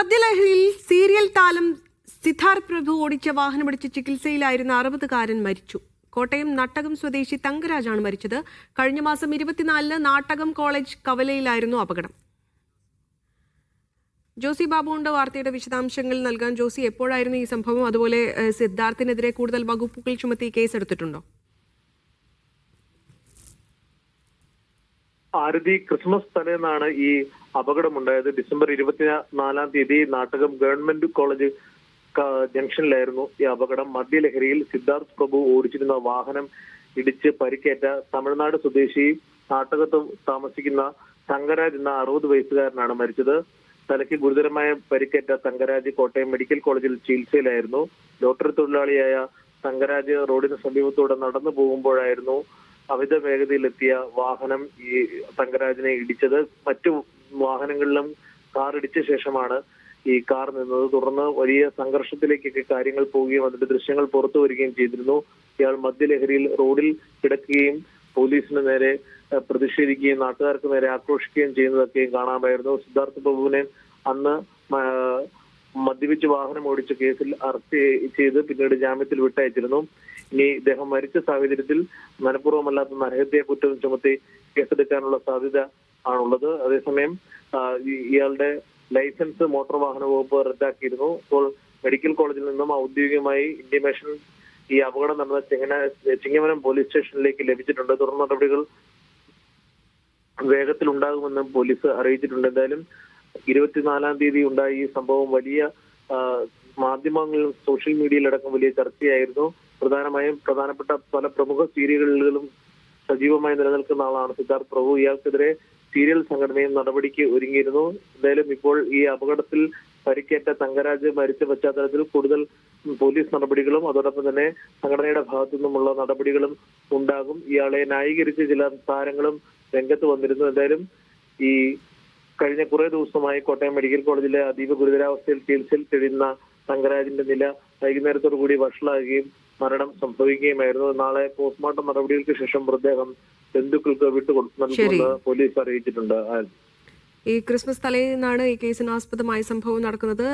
മദ്യലഹരിയിൽ സീരിയൽ താരം സിദ്ധാർത്ഥ് പ്രഭു ഓടിച്ച വാഹനമിടിച്ച് ചികിത്സയിലായിരുന്ന 60-കാരൻ മരിച്ചു. കോട്ടയം നാട്ടകം സ്വദേശി തങ്കരാജാണ് മരിച്ചത്. കഴിഞ്ഞ മാസം 24-ന് നാട്ടകം കോളേജ് കവലയിലായിരുന്നു അപകടം. ജോസി ബാബുണ്ട് വാർത്തയുടെ വിശദാംശങ്ങൾ നൽകാൻ. ജോസി, എപ്പോഴായിരുന്നു ഈ സംഭവം? അതുപോലെ സിദ്ധാർത്ഥിനെതിരെ കൂടുതൽ വകുപ്പുകൾ ചുമത്തി കേസെടുത്തിട്ടുണ്ടോ? ആരതി, ക്രിസ്മസ് തലേന്നാണ് ഈ അപകടമുണ്ടായത്. ഡിസംബർ 24-ാം തീയതി നാട്ടകം ഗവൺമെന്റ് കോളേജ് ജംഗ്ഷനിലായിരുന്നു ഈ അപകടം. മദ്യലഹരിയിൽ സിദ്ധാർത്ഥ് പ്രഭു ഓടിച്ചിരുന്ന വാഹനം ഇടിച്ച് പരിക്കേറ്റ തമിഴ്നാട് സ്വദേശി നാട്ടകത്ത് താമസിക്കുന്ന തങ്കരാജ് എന്ന 60 വയസ്സുകാരനാണ് മരിച്ചത്. തലയ്ക്ക് ഗുരുതരമായ പരിക്കേറ്റ തങ്കരാജ് കോട്ടയം മെഡിക്കൽ കോളേജിൽ ചികിത്സയിലായിരുന്നു. ലോട്ടറി തൊഴിലാളിയായ തങ്കരാജ് റോഡിന് സമീപത്തൂടെ നടന്നു പോകുമ്പോഴായിരുന്നു അമിത വേഗതയിലെത്തിയ വാഹനം ഈ തങ്കരാജിനെ ഇടിച്ചത്. മറ്റു വാഹനങ്ങളിലും കാർ ഇടിച്ച ശേഷമാണ് ഈ കാർ നിന്നത്. തുടർന്ന് വലിയ സംഘർഷത്തിലേക്കൊക്കെ കാര്യങ്ങൾ പോവുകയും അതിന്റെ ദൃശ്യങ്ങൾ പുറത്തു വരികയും ചെയ്തിരുന്നു. ഇയാൾ മദ്യലഹരിയിൽ റോഡിൽ കിടക്കുകയും പോലീസിന് നേരെ പ്രതിഷേധിക്കുകയും നാട്ടുകാർക്ക് നേരെ ആക്രോശിക്കുകയും ചെയ്യുന്നതൊക്കെയും കാണാമായിരുന്നു. സിദ്ധാർത്ഥ് പ്രഭുവിനെ അന്ന് മദ്യപിച്ച് വാഹനം ഓടിച്ച കേസിൽ അറസ്റ്റ് ചെയ്ത് പിന്നീട് ജാമ്യത്തിൽ വിട്ടയച്ചിരുന്നു. ഇനി ഇദ്ദേഹം മരിച്ച സാഹചര്യത്തിൽ മനഃപൂർവ്വമല്ലാത്ത നരഹത്യാ കുറ്റം ചുമത്തി കേസെടുക്കാനുള്ള സാധ്യത ആണുള്ളത്. അതേസമയം ഇയാളുടെ ലൈസൻസ് മോട്ടോർ വാഹന വകുപ്പ് റദ്ദാക്കിയിരുന്നു. ഇപ്പോൾ മെഡിക്കൽ കോളേജിൽ നിന്നും ഔദ്യോഗികമായി ഇന്റിമേഷൻ ഈ അപകടം നടന്ന ചിങ്ങവനം പോലീസ് സ്റ്റേഷനിലേക്ക് ലഭിച്ചിട്ടുണ്ട്. തുടർ നടപടികൾ വേഗത്തിൽ ഉണ്ടാകുമെന്ന് പോലീസ് അറിയിച്ചിട്ടുണ്ട്. എന്തായാലും 24-ാം തീയതി ഉണ്ടായ ഈ സംഭവം വലിയ മാധ്യമങ്ങളിലും സോഷ്യൽ മീഡിയയിലടക്കം വലിയ ചർച്ചയായിരുന്നു. പ്രധാനപ്പെട്ട പല പ്രമുഖ സീരിയലുകളിലും സജീവമായി നിലനിൽക്കുന്ന ആളാണ് സിദ്ധാർത്ഥ് പ്രഭു. ഇയാൾക്കെതിരെ സീരിയൽ സംഘടനയും നടപടിക്ക് ഒരുങ്ങിയിരുന്നു. എന്തായാലും ഇപ്പോൾ ഈ അപകടത്തിൽ പരിക്കേറ്റ തങ്കരാജ് മരിച്ച പശ്ചാത്തലത്തിൽ കൂടുതൽ പോലീസ് നടപടികളും അതോടൊപ്പം തന്നെ സംഘടനയുടെ ഭാഗത്തു നിന്നുമുള്ള നടപടികളും ഉണ്ടാകും. ഇയാളെ ന്യായീകരിച്ച് ചില താരങ്ങളും രംഗത്ത് വന്നിരുന്നു. എന്തായാലും ഈ കഴിഞ്ഞ കുറെ ദിവസമായി കോട്ടയം മെഡിക്കൽ കോളേജിലെ അതീവ ഗുരുതരാവസ്ഥയിൽ ചികിത്സയിൽ കഴിയുന്ന തങ്കരാജിന്റെ നില വൈകുന്നേരത്തോടു കൂടി വഷളാകുകയും മരണം സംഭവിക്കുകയുമായിരുന്നു. നാളെ പോസ്റ്റ്മോർട്ടം നടപടികൾക്ക് ശേഷം മൃതദേഹം ബന്ധുക്കൾക്ക് വിട്ടുകൊടുക്കുമെന്ന് പോലീസ് അറിയിച്ചിട്ടുണ്ട്. ഈ ക്രിസ്മസ് തലേന്നാണ് ഈ കേസിന് ആസ്പദമായ സംഭവം നടക്കുന്നത്.